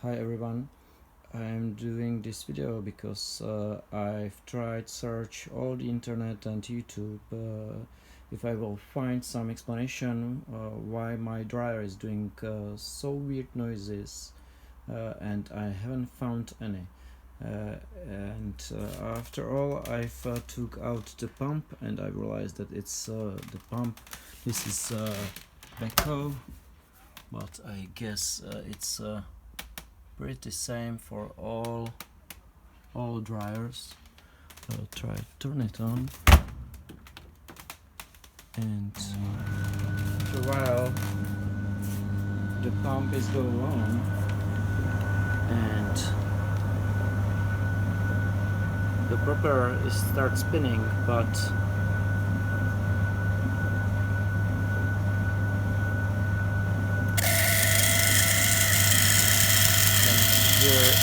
Hi everyone, I'm doing this video because I've tried search all the internet and YouTube if I will find some explanation why my dryer is doing so weird noises, and I haven't found any. And after all, I've took out the pump and I realized that it's the pump. This is Beko, but I guess it's pretty same for all dryers. I'll try to turn it on, and after a while the pump is going on and the propeller is start spinning, but here it's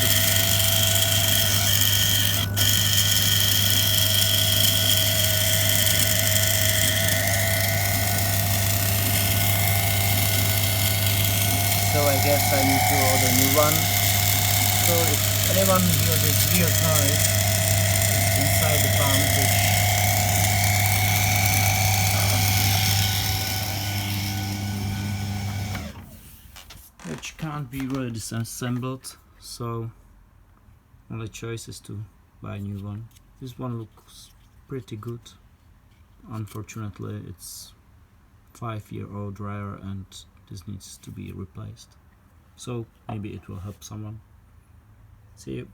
so I guess I need to order a new one. So if anyone hears this weird noise inside the pump, which can't be really disassembled, so only choice is to buy a new one. This one looks pretty good. Unfortunately, it's 5-year-old dryer and this needs to be replaced. So maybe it will help someone. See you.